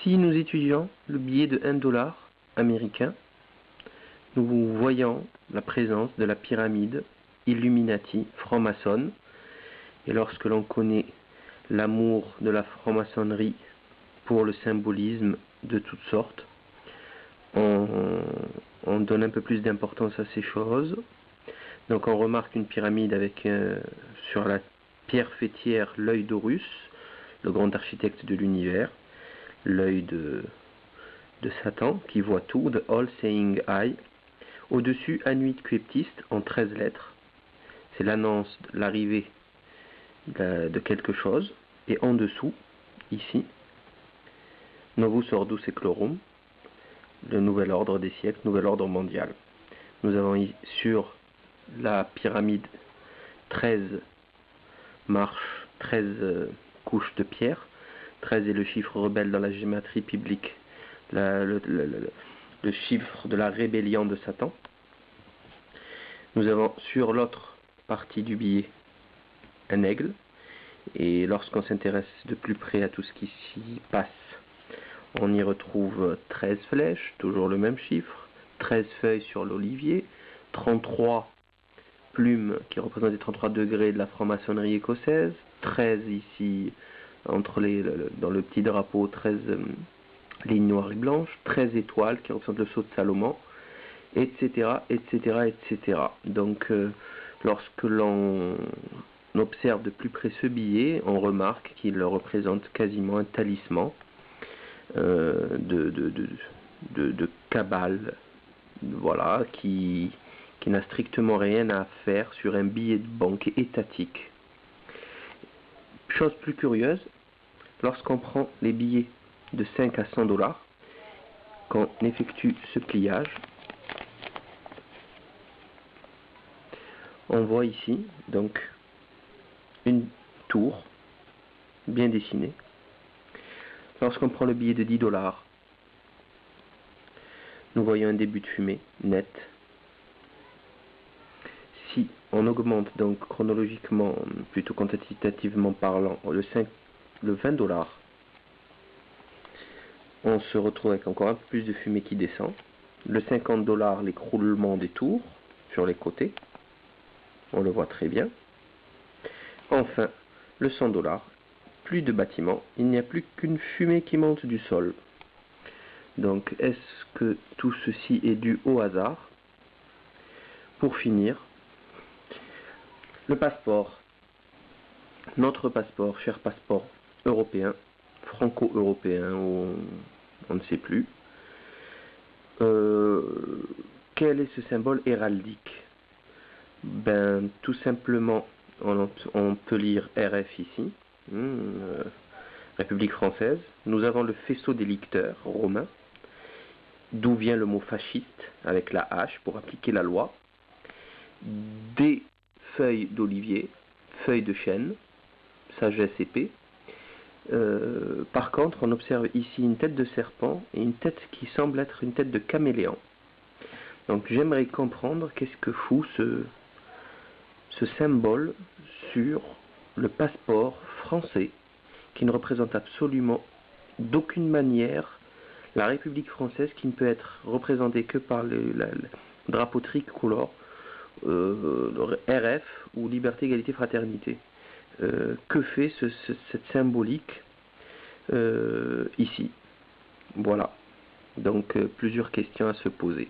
Si nous étudions le billet de 1 dollar américain, nous voyons la présence de la pyramide Illuminati franc-maçonne. Et lorsque l'on connaît l'amour de la franc-maçonnerie pour le symbolisme de toutes sortes, on donne un peu plus d'importance à ces choses. Donc on remarque une pyramide avec sur la pierre fêtière l'œil d'Horus, le grand architecte de l'univers, l'œil de Satan qui voit tout, the all-seeing eye. Au-dessus, Anuit Coeptiste en 13 lettres. C'est l'annonce de l'arrivée de quelque chose. Et en dessous, ici, Novus Ordus Seclorum, le nouvel ordre des siècles, nouvel ordre mondial. Nous avons sur la pyramide 13 marches, 13 couches de pierre. 13 est le chiffre rebelle dans la gématrie biblique, le chiffre de la rébellion de Satan. Nous avons sur l'autre partie du billet un aigle, et lorsqu'on s'intéresse de plus près à tout ce qui s'y passe, on y retrouve 13 flèches, toujours le même chiffre, 13 feuilles sur l'olivier, 33 plumes qui représentent les 33 degrés de la franc-maçonnerie écossaise, 13 ici dans le petit drapeau, 13 lignes noires et blanches, 13 étoiles qui représentent le sceau de Salomon, etc., etc., etc. Donc, lorsque l'on observe de plus près ce billet, on remarque qu'il représente quasiment un talisman de cabale, voilà, qui n'a strictement rien à faire sur un billet de banque étatique. Chose plus curieuse, lorsqu'on prend les billets de 5 à 100 dollars, qu'on effectue ce pliage, on voit ici donc une tour bien dessinée. Lorsqu'on prend le billet de 10 dollars, nous voyons un début de fumée net. Si on augmente donc chronologiquement, plutôt quantitativement parlant, le 20 dollars, on se retrouve avec encore un peu plus de fumée qui descend. Le 50 dollars, l'écroulement des tours sur les côtés, on le voit très bien. Enfin, le 100 dollars, plus de bâtiments, il n'y a plus qu'une fumée qui monte du sol. Donc, est-ce que tout ceci est dû au hasard? Pour finir, le passeport, notre passeport, cher passeport européen, franco-européen, ou on ne sait plus. Quel est ce symbole héraldique? Ben, tout simplement, on peut lire RF ici, République française. Nous avons le faisceau des licteurs romains, d'où vient le mot fasciste, avec la hache pour appliquer la loi. Des feuilles d'olivier, feuilles de chêne, sagesse épée. Par contre, on observe ici une tête de serpent et une tête qui semble être une tête de caméléon. Donc j'aimerais comprendre qu'est-ce que fout ce symbole sur le passeport français qui ne représente absolument d'aucune manière la République française, qui ne peut être représentée que par le drapeau tricolore, le RF ou Liberté, Égalité, Fraternité. Que fait cette symbolique ici? Voilà. Donc plusieurs questions à se poser.